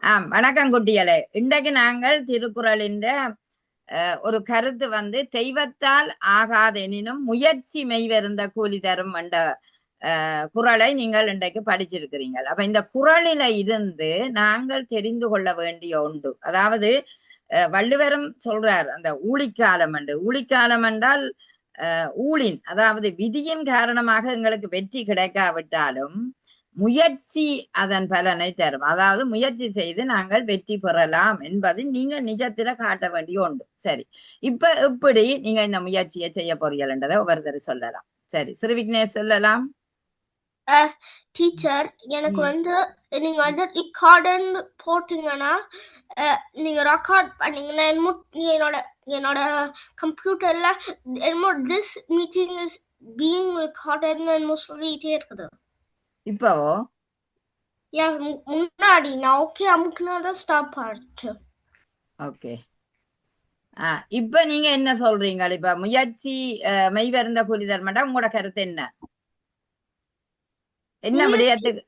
வணக்கம் குட்டிகளே. இன்றைக்கு நாங்கள் திருக்குறளின் ஒரு கருத்து தெய்வத்தால் ஆகாதெனினும் முயற்சி மெய்வருந்த கூலி தரும் என்ற குறளை நீங்கள் இன்றைக்கு படிச்சிருக்கிறீர்கள். அப்ப இந்த குறளில இருந்து நாங்கள் தெரிந்து கொள்ள வேண்டிய உண்டு. அதாவது வள்ளுவரும் சொல்றார் அந்த ஊழிக்காலம் என்று. ஊழிக்காலம் என்றால் ஊழின், அதாவது விதியின் காரணமாக எங்களுக்கு வெற்றி கிடைக்காவிட்டாலும் முயற்சி அதன் பலனை தரும். அதாவது முயற்சி செய்து நாங்கள் வெற்றி பெறலாம் என்பது நீங்க நிஜத்துல காட்ட வேண்டிய உண்டு. சரி, இப்ப எப்படி நீங்க இந்த முயற்சியை செய்ய போறீங்கன்றதை ஒவ்வொருத்தர் சொல்லலாம். சரி, ஸ்ரீ விக்னேஷ் சொல்லலாம். டீச்சர், எனக்கு நீங்க ரெக்கார்டுன்னு போட்டீங்கன்னா, நீங்க ரெக்கார்ட் பண்ணீங்கன்னா என்னோட என்னோட கம்ப்யூட்டர்ல என்னமோ திஸ் மீட்டிங் இஸ் பீயிங் ரெக்கார்டட்னு என்னமோ சொல்லிட்டே இருக்குது. இப்போ முன்னாடி நான் ஓகே அமுக்குனாதான் ஸ்டாப் ஆச்சு. ஓகே, இப்ப நீங்க என்ன சொல்றீங்க? இப்ப முயற்சி மெய்வருந்த கூலி தர்மண்டா உங்களோட கருத்து என்ன? என்ன விடயத்துக்கு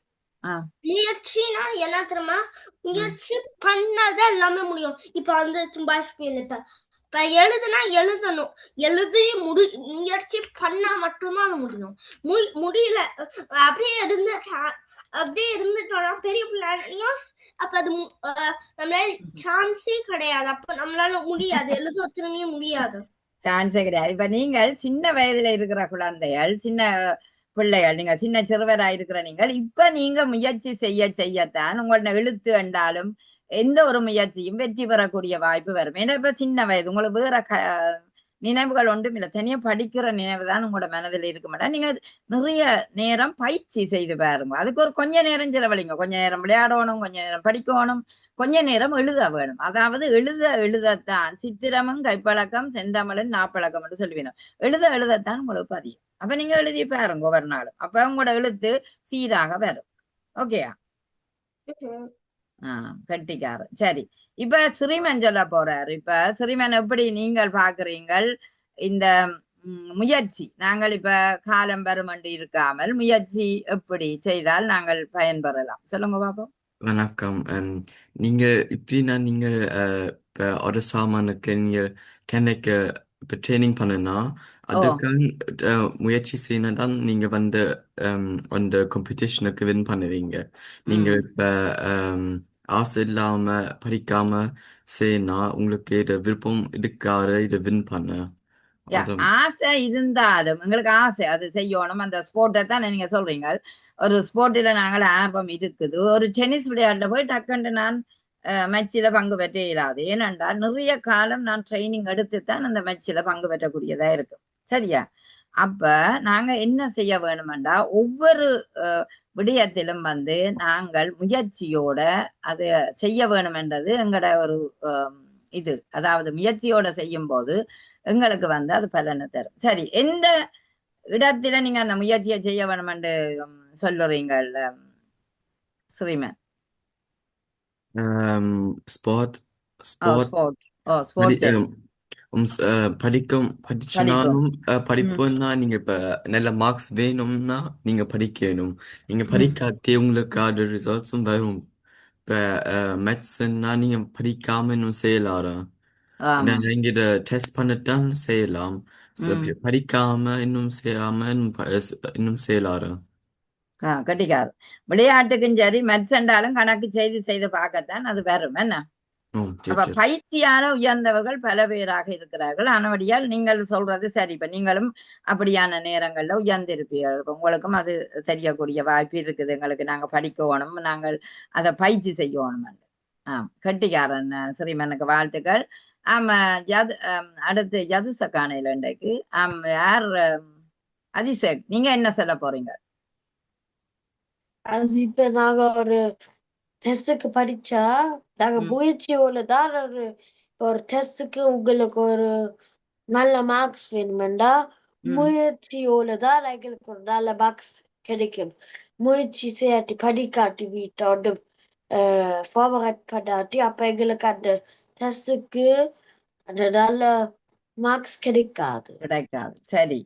முயற்சினா என்ன தெரியுமா? முயற்சி பண்ணாதான் எல்லாமே முடியும். இப்ப இப்ப எழுதுனா எழுதணும், எழுதி முயற்சி பண்ணா மட்டும்தான் முடியும். முடியல அப்படியே இருந்துட்டோம்னா பெரிய பிள்ளை, அப்ப அது நம்மளால சான்ஸே கிடையாது. அப்ப நம்மளால முடியாது, எழுத திரும்பியே முடியாது, சான்ஸே கிடையாது. இப்ப நீங்கள் சின்ன வயதுல இருக்கிற குழந்தைகள், சின்ன பிள்ளைகள், நீங்க சின்ன சிறுவராயிருக்கிற நீங்கள் இப்ப நீங்க முயற்சி செய்யத்தான் உங்களோட எழுத்து என்றாலும் எந்த ஒரு முயற்சியும் வெற்றி பெறக்கூடிய வாய்ப்பு வரும். ஏன்னா இப்ப சின்ன வயது, உங்களுக்கு வேற நினைவுகள் ஒன்றும் இல்லை, தனியா படிக்கிற நினைவு தான் உங்களோட மனதில் இருக்க மாட்டேன். நீங்க நிறைய நேரம் பயிற்சி செய்து பாருங்க. அதுக்கு ஒரு கொஞ்ச நேரம் செலவழிங்க. கொஞ்ச நேரம் விளையாடணும், கொஞ்ச நேரம் படிக்கணும், கொஞ்ச நேரம் எழுத வேணும். அதாவது எழுதத்தான் சித்திரமும் கைப்பழக்கம் செந்தமிழன் நாப்பழக்கம் என்று சொல்லுவேணும். எழுதத்தான் உங்களுக்கு பதியும். அப்ப நீங்க எழுதி பாருங்க ஒவ்வொரு நாளும். அப்ப உங்களோட எழுத்து சீராக வரும். ஓகேயா? கட்டிக்காரன். சரி, இப்ப ஸ்ரீமன் சொல்ல போறாரு. இப்ப ஸ்ரீமன் எப்படி நீங்கள் பாக்குறீங்கள் இந்த முயற்சி? நாங்கள் இப்ப காலம் வருமண்டு இருக்காமல் முயற்சி எப்படி செய்தால் நாங்கள் பயன்பெறலாம்? சொல்லுங்க பாப்போம். வணக்கம். நீங்க இப்படின்னா நீங்க இப்ப ஒரு சாமானுக்கு நீங்க கணக்கு இப்ப ட்ரைனிங் பண்ணுனா அதுக்காக முயற்சி செய்யணும் தான் நீங்க அந்த காம்படிஷனுக்கு வின் பண்ணுவீங்க. நீங்க இப்ப ஆசை இல்லாம படிக்காம செய்யனா உங்களுக்கு இத விருப்பம் இருக்காது இதை வின் பண்ண. ஆசை இருந்தாலும் எங்களுக்கு ஆசை அது செய்யணும். அந்த ஸ்போர்ட்டை தான் நீங்க சொல்றீங்க. ஒரு ஸ்போர்ட்டில நாங்கள் ஆர்வம் இருக்குது. ஒரு டென்னிஸ் விளையாட்டுல போய் டக்குண்டு நான் மேட்சில பங்கு பெற்ற இயலாது. ஏனென்றால் நிறைய காலம் நான் ட்ரைனிங் எடுத்துத்தான் அந்த மேட்சில பங்கு பெற்றக்கூடியதா இருக்கும். சரியா? அப்ப நாங்க என்ன செய்ய வேணுமெண்டா ஒவ்வொரு விடயத்திலும் நாங்கள் முயற்சியோட அதை செய்ய வேணுமென்றது எங்கட ஒரு இது. அதாவது முயற்சியோட செய்யும் போது எங்களுக்கு அது பலனை தரும். சரி, எந்த இடத்துல நீங்க அந்த முயற்சியை செய்ய வேணுமென்று சொல்லுறீங்கள் ஸ்ரீமன்? ஸ்போர்ட் படிச்சுனாலும் படிப்புன்னா நீங்க இப்ப நல்ல மார்க்ஸ் வேணும்னா நீங்க படிக்கணும். நீங்க படிக்காட்டி உங்களுக்கு அது ரிசல்ட்ஸும் வரும். இப்ப மெட்ஸ்ன்னா நீங்க படிக்காம இன்னும் செய்யலாம். நீங்க இத டெஸ்ட் பண்ணித்தான் செய்யலாம். படிக்காம இன்னும் செய்யாம இன்னும் செய்யலாம். கட்டிக்காரு. விளையாட்டுக்கும் சரி மெட்சென்றாலும் கணக்கு செய்து பார்க்கத்தான் அது வரும். என்ன அப்ப பயிற்சியான உயர்ந்தவர்கள் பல பேராக இருக்கிறார்கள். ஆனபடியால் நீங்கள் சொல்றது சரி. இப்ப நீங்களும் அப்படியான நேரங்கள்ல உயர்ந்திருப்பீர்கள். உங்களுக்கும் அது தெரியக்கூடிய வாய்ப்பு இருக்குது. எங்களுக்கு நாங்க படிக்கணும், நாங்கள் அதை பயிற்சி செய்யணும். கட்டிக்காரன் ஸ்ரீமனுக்கு வாழ்த்துக்கள். ஆமா, அடுத்து யதுசக்கானையில இன்றைக்கு யார்? அதிசேக், நீங்க என்ன சொல்ல போறீங்க? அது இப்ப நாங்க ஒரு டெஸ்டுக்கு படிச்சா நாங்க முயற்சியோலதான் ஒரு டெஸ்டுக்கு உங்களுக்கு ஒரு நல்ல மார்க்ஸ் வேணுமெண்டா முயற்சியோலதான் எங்களுக்கு ஒரு நல்ல மார்க்ஸ் கிடைக்கும். முயற்சி செய்யாட்டி படிக்காட்டி வீட்டோட ஃபார்வர்ட் பண்ணாட்டி அப்ப எங்களுக்கு அந்த டெஸ்டுக்கு அந்த நல்ல மார்க்ஸ் கிடைக்காது. சரி,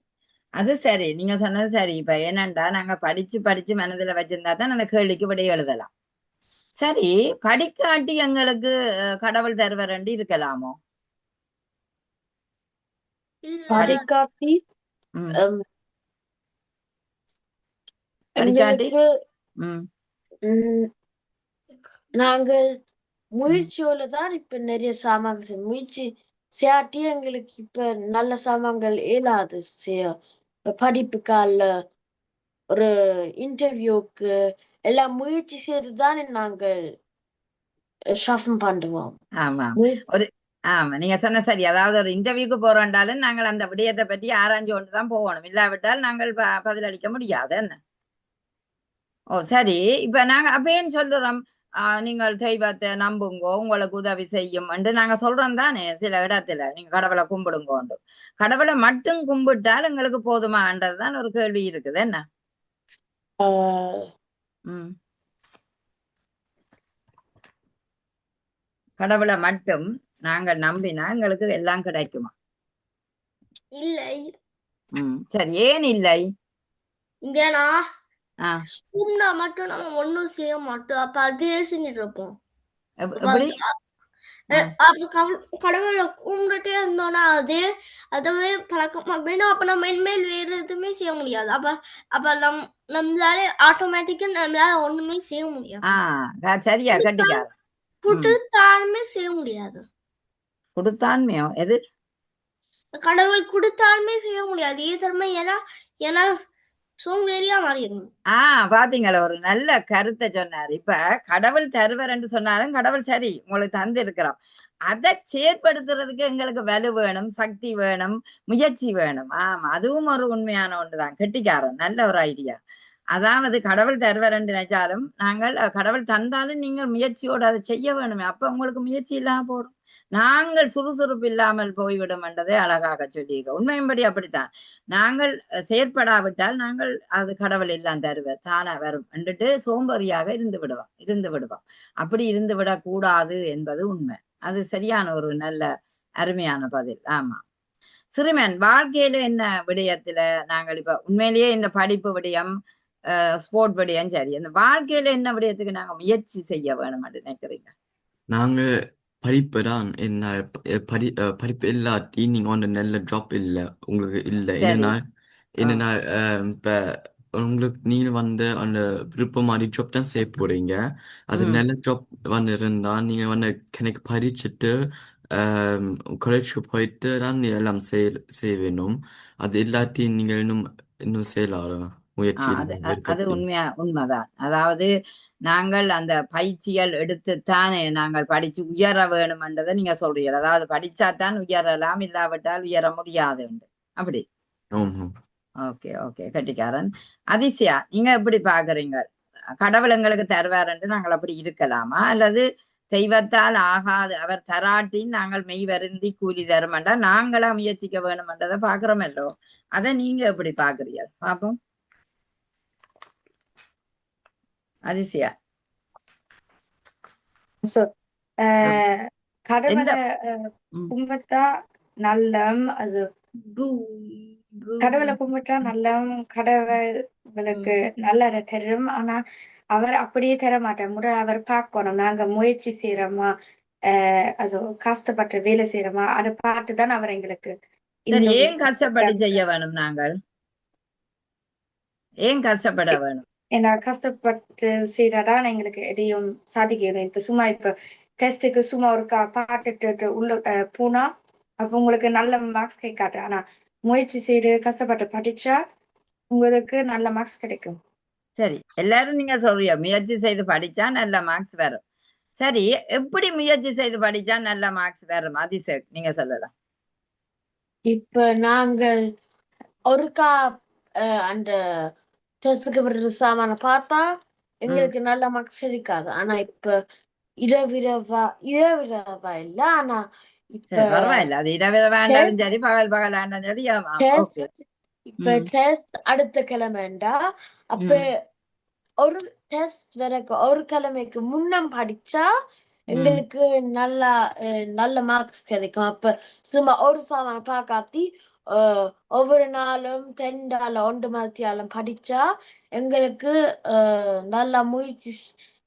அது சரி, நீங்க சொன்னது சரி. இப்ப என்னண்டா நாங்க படிச்சு மனதுல வச்சிருந்தா தான் அந்த கேள்விக்கு விடைய எழுதலாம். சரி, படிக்காட்டி எங்களுக்கு கடவுள் தருவரண்டு இருக்கலாமோ? இல்ல படிக்காட்டி ம், ஹம், படிக்காட்டி எங்களுக்கு ம் ம், நாங்கள் முயற்சியோட தான் இப்ப நிறைய சாமான்கள் முயற்சி செய்யாட்டி எங்களுக்கு இப்ப நல்ல சாமான்கள் இயலாது படிப்புக்கால ஒரு இன்டர்வியூக்கு எல்லாம் முயற்சி செய்துதான் நாங்கள் ஷாஃபன் பண்ணுவோம் ஆமா ஒரு ஆமா நீங்க சொன்ன சரி. அதாவது ஒரு இன்டர்வியூக்கு போறோம்டாலும் நாங்கள் அந்த விடயத்தை பற்றி ஆராய்ஞ்சு கொண்டுதான் போகணும். இல்லாவிட்டால் நாங்கள் பதிலளிக்க முடியாது என்ன. ஓ சரி, இப்ப நாங்க அப்ப ஏன் சொல்றோம் நீங்கள் தெய்வத்தை நம்புங்கோ உங்களுக்கு உதவி செய்யும் என்று நாங்க சொல்றோம் தானே. சில இடத்துல நீங்க கடவுளை கும்பிடுங்கோண்டு. கடவுளை மட்டும் கும்பிட்டால் எங்களுக்கு போதுமான்றதுதான் ஒரு கேள்வி இருக்குது என்ன. ம் கடவுளை மட்டும் நாங்கள் நம்பினா எங்களுக்கு எல்லாம் கிடைக்குமா? இல்லை சரி, ஏன் இல்லை? இங்கேனா ஆ கும்பிட்டா மட்டும் நம்ம ஒண்ணும் செய்ய மாட்டோம். அப்ப அதே செஞ்சுட்டு இருப்போம். எப்படி? கடவுளை கும்பிட்டுட்டே இருந்தோம்னா அதுவே பழக்கம் அப்படின்னா அப்ப நம்ம இனிமேல் வேற எதுவுமே செய்ய முடியாது. அப்ப நம்மளால ஆட்டோமேட்டிக்கா நம்மளால ஒண்ணுமே செய்ய முடியாது. சரியா கட்டிக்கார கொடுத்தாலுமே செய்ய முடியாது. கொடுத்தான்மையோ எது? கடவுள் கொடுத்தாலுமே செய்ய முடியாது. ஏதர்மே ஏன்னா சோம்பேறியா மாறிடும். பாத்தீங்களா, ஒரு நல்ல கருத்தை சொன்னாரு. இப்ப கடவுள் தருவர் என்று சொன்னாலும் கடவுள் சரி உங்களுக்கு தந்து இருக்கிறோம். அதை செயற்படுத்துறதுக்கு எங்களுக்கு வலு வேணும், சக்தி வேணும், முயற்சி வேணும். ஆமா, அதுவும் ஒரு உண்மையான ஒன்றுதான். கெட்டிக்காரன், நல்ல ஒரு ஐடியா. அதாவது கடவுள் தருவர் என்று நினைச்சாலும் நாங்கள் கடவுள் தந்தாலும் நீங்கள் முயற்சியோடு அதை செய்ய வேணுமே. அப்ப உங்களுக்கு முயற்சி இல்லாம போடும். நாங்கள் சுறுசுறுப்பு இல்லாமல் போய்விடும் என்றதை அழகாக சொல்லியிருக்க. உண்மையும்படி அப்படித்தான். நாங்கள் செயற்படாவிட்டால் நாங்கள் அது கடவுள் எல்லாம் தருவர் தானா வரும் என்றுட்டு சோம்பேறியாக இருந்து விடுவோம். அப்படி இருந்து விடக்கூடாது என்பது உண்மை. அது சரியான ஒரு நல்ல அருமையான பதில். ஆமா சிறுமன், வாழ்க்கையில என்ன விடயத்துல நாங்கள் இப்ப உண்மையிலேயே இந்த படிப்பு விடயம் ஸ்போர்ட் விடயம் சரி, இந்த வாழ்க்கையில என்ன விடயத்துக்கு நாங்க முயற்சி செய்ய வேணும் என்று நினைக்கிறீங்க? நாங்க படிப்பு தான் என்ன படிப்பு இல்லாட்டி நீங்க வந்து நல்ல ஜாப் இல்லை உங்களுக்கு இல்லை. சரி. என்னன்னா இப்ப உங்களுக்கு நீங்க வந்து அந்த விருப்பம் மாதிரி ஜாப் தான் செய்ய போறீங்க. அது நல்ல ஜாப் வந்து இருந்தா நீங்க வந்து எனக்கு படிச்சுட்டு காலேஜுக்கு போயிட்டு தான் நீ எல்லாம் செய்ய வேணும். அது இல்லாட்டி நீங்க இன்னும் செய்யலாம் முயற்சி அது உண்மைதான். அதாவது நாங்கள் அந்த பயிற்சிகள் எடுத்துத்தானே நாங்கள் படிச்சு உயர வேணும்ன்றதை நீங்க சொல்றீங்க. அதாவது படிச்சாதான் உயரலாம், இல்லாவிட்டால் உயர முடியாது அப்படி. ஓகே ஓகே கட்டிக்காரன். அதிசயா, நீங்க எப்படி பாக்குறீங்க? கடவுள் எங்களுக்கு தருவார் நாங்கள் அப்படி இருக்கலாமா, அல்லது தெய்வத்தால் ஆகாது அவர் தராட்டின் நாங்கள் மெய் வருந்தி கூலி தருமெண்டா நாங்களா முயற்சிக்க வேணும்ன்றதை பாக்குறோமல்லோ. அதை நீங்க எப்படி பாக்குறீங்க? பாப்போம் அதிசயா. கடவுளை கும்பிட்டா நல்லம். அது கடவுளை கும்பிட்டா நல்லம், கடவுளுக்கு நல்லதை தரும். ஆனா அவர் அப்படியே தர மாட்டார். முதல்ல அவர் பார்க்கணும் நாங்க முயற்சி செய்யறோமா, அது கஷ்டப்பட்டு வேலை செய்யறோமா, அதை பார்த்துதான் அவர் எங்களுக்கு. சரி, ஏன் கஷ்டப்பட்டு செய்ய வேணும்? நாங்கள் ஏன் கஷ்டப்பட வேணும்? ஏன்னா கஷ்டப்பட்டு செய்யறதான் எங்களுக்கு எதையும் சாதிக்கணும். இப்ப டெஸ்டுக்கு சும்மா ஒரு பாட்டுட்டு உள்ள போனா அப்ப உங்களுக்கு நல்ல மார்க்ஸ் கிடைக்காது. ஆனா முயற்சி செய்து கஷ்டப்பட்டு படிச்சா உங்களுக்கு நல்ல மார்க்ஸ் கிடைக்கும். சரி, எல்லாரும் நீங்க சொல்றிய முயற்சி செய்து படிச்சா நல்ல மார்க்ஸ் வரும். சரி, எப்படி முயற்சி செய்து படிச்சா நல்ல மார்க்ஸ் வரும்? அதிசக், நீங்க சொல்லலாம். இப்ப நாங்கள் ஒருக்கா அந்த டெஸ்டுக்கு வர்ற சாமான பார்த்தா எங்களுக்கு நல்ல மார்க்ஸ் இருக்காது. ஆனா இப்ப இரவிரவா இல்ல. ஆனா இப்ப பரவாயில்ல, அது இரவிரவா இருந்தாலும் சரி, பகல் ஆண்டாலும் சரி. இப்ப டெஸ்ட் அடுத்த கிழமைண்டா அப்ப ஒரு டெஸ்ட் வரைக்கும் ஒரு கிழமைக்கு முன்னம் படிச்சா எங்களுக்கு நல்ல மார்க்ஸ் கிடைக்கும். அப்ப சும்மா ஒரு சாமான பார்க்காத்தி ஒவ்வொரு நாளும் 10 ஒன்று மத்தியாலும் படிச்சா எங்களுக்கு நல்ல முயற்சி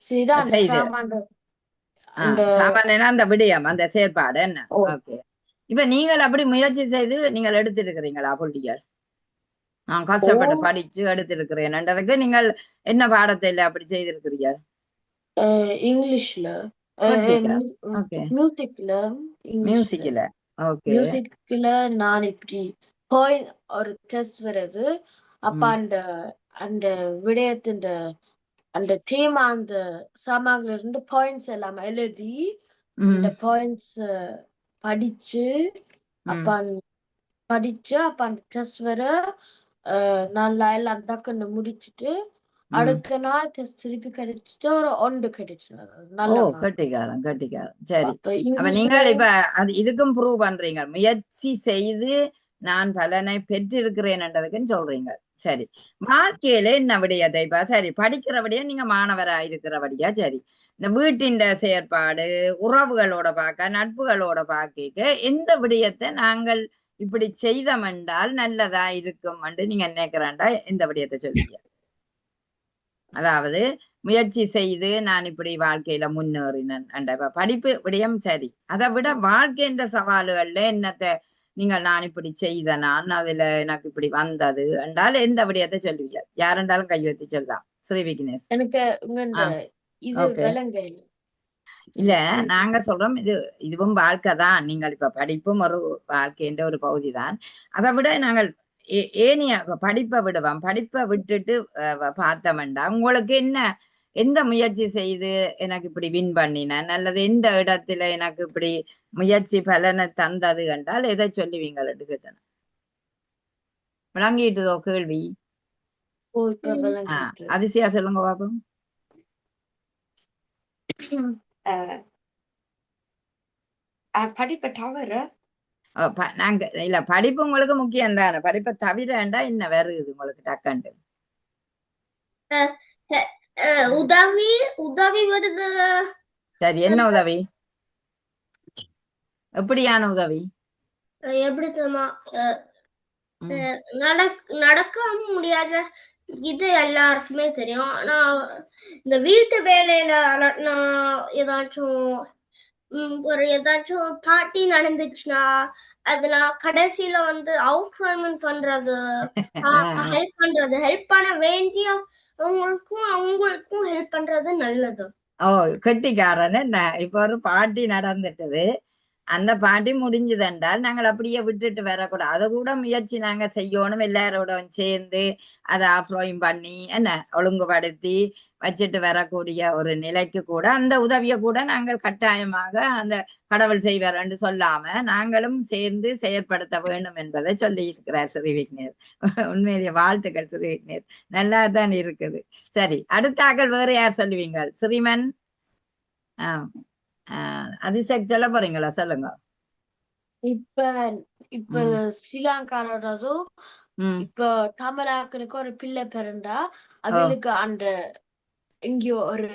சரிதான் அந்த செய்து சாமான் அந்த சாமானியனா அந்த விடயம் அந்த செயற்பாடு என்ன ஓ ஓகே. இப்ப நீங்கள் அப்படி முயற்சி செய்து நீங்கள் எடுத்திருக்கிறீங்களா புள்ளிகள்? நான் ஓ கஷ்டப்பட்டு படிச்சு எடுத்திருக்கிறேன்ன்றதுக்கு நீங்கள் என்ன பாடத்தில் அப்படி செய்திருக்கிறீர்கள்? இங்கிலீஷ்ல கொட்டிக்கா ஓகே. மியூசிக்ல இங்கிலீஷ்ல மியூசிக்ல ஓகே. மியூசிக்ல நான் இப்படி போய் ஒரு டெஸ்ட் வருது அப்ப அந்த அந்த விடயத்தின் அந்த தேமா அந்த சாமான்ல இருந்து பாயிண்ட்ஸ் எல்லாம் எழுதி அந்த பாயிண்ட்ஸ் படிச்சு அப்ப அப்ப அந்த டெஸ்ட் வர நல்லா எல்லாம் டக்குன்னு முடிச்சுட்டு அடுத்த நாள் டெஸ்ட் திருப்பி கிடைச்சிட்டு ஒரு ஒன்று கிடைச்சு நல்ல கட்டிக்காரன் சரி. அப்ப அப்ப நீங்கள் இப்ப அது இதுக்கும் ப்ரூவ் பண்றீங்க முயற்சி செய்து நான் பலனை பெற்றிருக்கிறேன்ன்றதுக்குன்னு சொல்றீங்க. சரி, வாழ்க்கையில என்ன விடயத்தை இப்ப சரி படிக்கிறபடியா நீங்க மாணவரா இருக்கிறபடியா சரி இந்த வீட்டின் செயற்பாடு உறவுகளோட பார்க்க நட்புகளோட பார்க்க எந்த விடயத்தை நாங்கள் இப்படி செய்தமென்றால் நல்லதா இருக்கும் நீங்க நினைக்கிறேன்டா எந்த விடயத்தை சொல்லுவீங்க? அதாவது முயற்சி செய்து நான் இப்படி வாழ்க்கையில முன்னேறினேன் படிப்பு விடயம் சரி, அதை விட வாழ்க்கை என்ற சவால்கள்ல என்னத்தை நீங்கள் நான் இப்படி செய்தனான் அதுல எனக்கு இப்படி வந்தது என்றால் எந்த விடயத்தை சொல்லுவீங்க? யாரென்றாலும் கையெழுத்தி சொல்லலாம். ஸ்ரீ விக்னேஷ். எனக்கு இல்ல நாங்க சொல்றோம் இதுவும் வாழ்க்கை தான். நீங்கள் இப்ப படிப்பும் ஒரு வாழ்க்கைன்ற ஒரு பகுதி தான். அதை விட நாங்கள் ஏனிய படிப்பை விடுவோம். படிப்பை விட்டுட்டு பார்த்தோம்டா உங்களுக்கு என்ன எந்த முயற்சி செய்து எனக்கு இப்படி வின் பண்ணினேன் அல்லது எந்த இடத்துல எனக்கு இப்படி முயற்சி பலனை தந்தது என்றால் எதை சொல்லுவீங்கன்னு கேட்டேன். விளங்கிட்டுதோ கேள்வி? அதிசயா சொல்லுங்க பாப்போம். படிப்பை தவிர நாங்க இல்ல படிப்பு உங்களுக்கு முக்கியம் தானே. படிப்பை தவிரண்டா என்ன வருது உங்களுக்கு டக்கண்டு? உதவி வருது. சரி, என்ன உதவி? எப்படியான உதவி? எப்படி தெரியுமா நடக்க முடியாத இது எல்லாருக்குமே தெரியும். ஆனா இந்த வீட்டு வேலையில நான் ஏதாச்சும் பார்ட்டி நடந்துச்சுன்னா அதுல கடைசியில அவுட்ஃபைமெண்ட் பண்றது ஹெல்ப் பண்ண வேண்டிய அவங்களுக்கும் ஹெல்ப் பண்றது நல்லது. கெட்டிக்காரன் என்ன இப்ப ஒரு பார்ட்டி நடந்துட்டது, அந்த பாட்டி முடிஞ்சதென்றால் நாங்கள் அப்படியே விட்டுட்டு வரக்கூடாது. அதை கூட முயற்சி நாங்க செய்யணும். எல்லாரோட சேர்ந்து அதை ஆஃப்ரோயும் பண்ணி என்ன ஒழுங்குபடுத்தி வச்சுட்டு வரக்கூடிய ஒரு நிலைக்கு கூட அந்த உதவியை கூட நாங்கள் கட்டாயமாக அந்த கடவுள் செய்வார் என்று சொல்லாம நாங்களும் சேர்ந்து செயற்படுத்த வேண்டும் என்பதை சொல்லி இருக்கிறார் ஸ்ரீ விக்னேஷ். உண்மையிலேயே வாழ்த்துக்கள் ஸ்ரீ விக்னேஷ், நல்லா தான் இருக்குது. சரி, அடுத்தாக்கள் வேறு யார் சொல்லுவீங்க? ஸ்ரீமன் அதிசக்தி சொல்ல போறீங்களா? சொல்லுங்க. இப்ப ஸ்ரீலங்காரோடதும் இப்ப தமிழாக்களுக்கு ஒரு பிள்ளை பிறந்தா அவளுக்கு அந்த எங்கேயோ ஒரு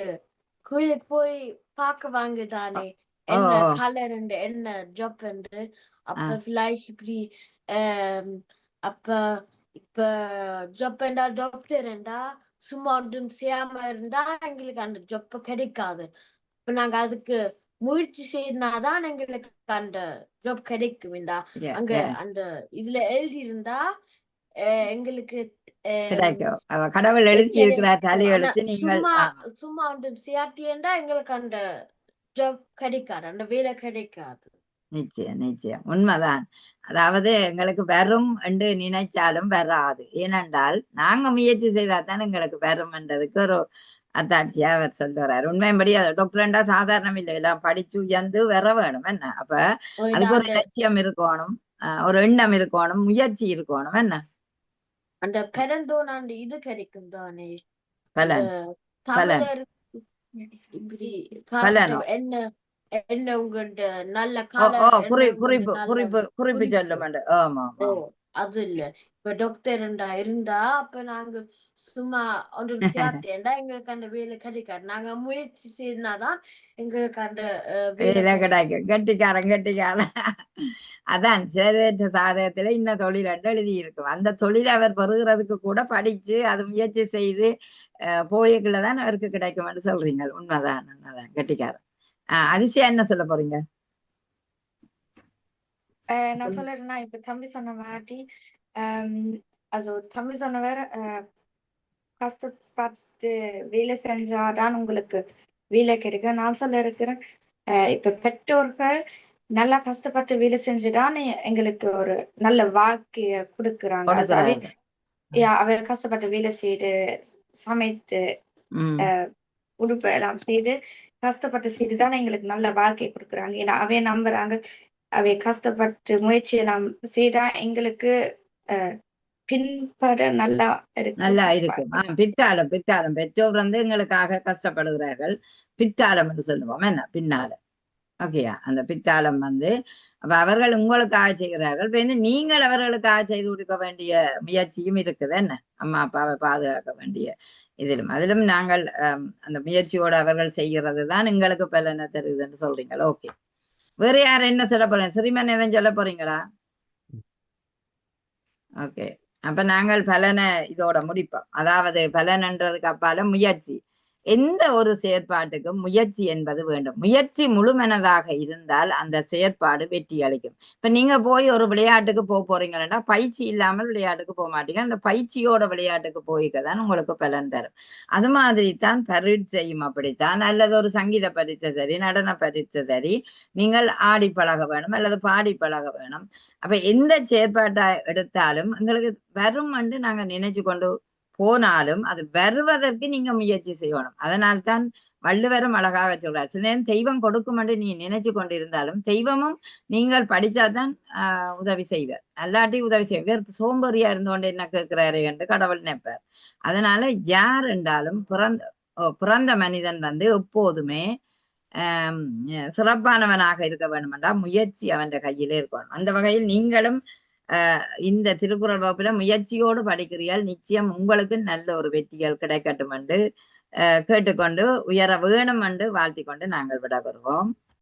கோயிலுக்கு போய் பார்க்க வாங்குதானே என்ன கலர் என்ன ஜாப் என்று அப்ப இப்படி அப்ப இப்ப ஜாப் என்றா டாக்டர் என்றா சும்மா ஒன்றும் செய்யாம இருந்தா எங்களுக்கு அந்த ஜாப் கிடைக்காது. இப்ப நாங்க அதுக்கு முயற்சி செய்யறதுனாதான் எங்களுக்கு அந்த ஜாப் கிடைக்கும். அங்க அந்த இதுல எழுதி இருந்தா எங்களுக்கு கிடைக்கும். கடவுள் எழுதி இருக்கிறார் தலையெழுத்து. நீங்கள் சும்மா ஒன்றும் செய்யாட்டியண்டா எங்களுக்கு அந்த ஜாப் கிடைக்காது, அந்த வேலை கிடைக்காது. நிச்சயம் உண்மைதான். அதாவது எங்களுக்கு வரும் என்று நினைச்சாலும் வராது. ஏனென்றால் நாங்க முயற்சி செய்தால்தான் எங்களுக்கு வரும் என்றதுக்கு ஒரு அத்தாட்சியா அவர் சொல்றாரு. உண்மையின்படி டாக்டர்ண்டா சாதாரணம் இல்லை, எல்லாம் படிச்சு உயர்ந்து வர வேணும் என்ன. அப்ப அதுக்கு ஒரு லட்சியம் இருக்கணும், ஒரு எண்ணம் இருக்கணும், முயற்சி இருக்கணும் என்ன. அந்த பிறந்தோன் அந்த இது கிடைக்கும் தானே பலன் என்ன என்ன உங்க நல்ல குறிப்பு சொல்ல மாட்டேன். ஆமா அது இல்ல இப்ப டாக்டர் இருந்தா அப்ப நாங்க சும்மா ஒன்றும் சேர்த்தேன்டா எங்களுக்கு அந்த வேலை கிடைக்காது. நாங்க முயற்சி செய்தாதான் எங்களுக்கு அந்த வேலை வேலை கிடைக்கும். கிடைக்கும். கெட்டிக்காரன். அதான் சேதேற்ற சாதகத்துல இந்த தொழில் எழுதி இருக்கும். அந்த தொழிலை அவர் பெறுகிறதுக்கு கூட படிச்சு அது முயற்சி செய்து போய்க்குள்ளதான் அவருக்கு கிடைக்கும் சொல்றீங்க. உண்மைதான் கெட்டிக்காரன். அதிசயா என்ன சொல்ல போறீங்க? நான் சொல்றேன்னா இப்ப தம்பி சொன்ன மாதிரி தம்பி சொன்னவர் கஷ்டப்பட்டு வேலை செஞ்சாதான் உங்களுக்கு வேலை கிடைக்கும். நான் சொல்ல இருக்கிறேன் இப்ப பெற்றோர்கள் நல்லா கஷ்டப்பட்டு வேலை செஞ்சுதான் எங்களுக்கு ஒரு நல்ல வாழ்க்கைய கொடுக்குறாங்க. அவர் கஷ்டப்பட்டு வேலை செய்து சமைத்து உடுப்பு எல்லாம் செய்து கஷ்டப்பட்டு செய்துதான் எங்களுக்கு நல்ல வாழ்க்கையை கொடுக்குறாங்க. ஏன்னா அவை நம்புறாங்க அவை கஷ்டப்பட்டு முயற்சி எல்லாம் செய்தா எங்களுக்கு பின்பட நல்லா இருக்கும். பிற்காலம் பெற்றோர் எங்களுக்காக கஷ்டப்படுகிறார்கள். பிற்காலம் என்று சொல்லுவோம் என்ன பின்னால. ஓகேயா? அந்த பிற்காலம் அப்ப அவர்கள் உங்களுக்காக செய்கிறார்கள். இப்ப நீங்கள் அவர்களுக்காக செய்து கொடுக்க வேண்டிய முயற்சியும் இருக்குது என்ன, அம்மா அப்பாவை பாதுகாக்க வேண்டிய அதிலும் நாங்கள் அந்த முயற்சியோடு அவர்கள் செய்கிறது தான் எங்களுக்கு பலனை தருதுன்னு சொல்றீங்களா? ஓகே, வேற யாரும் என்ன சொல்ல போறீங்க? ஸ்ரீமன் எதுவும் சொல்ல போறீங்களா? ஓகே, அப்ப நாங்கள் பலனை இதோட முடிப்போம். அதாவது பலன்ன்றதுக்கு அப்பால முயற்சி. எந்த ஒரு செயற்பாட்டுக்கும் முயற்சி என்பது வேண்டும். முயற்சி முழுமனதாக இருந்தால் அந்த செயற்பாடு வெற்றி அளிக்கும். இப்ப நீங்க போய் ஒரு விளையாட்டுக்கு போறீங்கன்னா பயிற்சி இல்லாமல் விளையாட்டுக்கு போக மாட்டீங்க. அந்த பயிற்சியோட விளையாட்டுக்கு போய்க்கதான் உங்களுக்கு பலன் தரும். அது மாதிரி தான் பரீட்சையும் அப்படித்தான். அல்லது ஒரு சங்கீத பரீட்சை சரி, நடன பரீட்சை சரி, நீங்கள் ஆடி பழக வேணும் அல்லது பாடி பழக வேணும். அப்ப எந்த செயற்பாட்டை எடுத்தாலும் எங்களுக்கு வரும் என்று நாங்க நினைச்சு கொண்டு போனாலும் அது வருவதற்கு நீங்க முயற்சி செய்யணும். அதனால்தான் வள்ளுவரும் அழகாக சொல்றார், சில நேரம் தெய்வம் கொடுக்கும் என்று நீ நினைச்சு கொண்டிருந்தாலும் தெய்வமும் நீங்கள் படிச்சாதான் உதவி செய்வார். அல்லாட்டி உதவி செய்வார். சோம்பேறியா இருந்தோண்டு என்ன கேட்கிறாரு என்று கடவுள் நினைப்பார். அதனால யார் என்றாலும் பிறந்த மனிதன் எப்போதுமே சிறப்பானவனாக இருக்க வேண்டுமென்றா முயற்சி அவன் கையிலே இருக்கணும். அந்த வகையில் நீங்களும் இந்த திருக்குறள் வகுப்புல முயற்சியோடு படிக்கிறீர்கள். நிச்சயம் உங்களுக்கு நல்ல ஒரு வெற்றிகள் கிடைக்கட்டும் என்று கேட்டுக்கொண்டு உயர வேணும் என்று வாழ்த்தி கொண்டு நாங்கள் விட வருவோம்.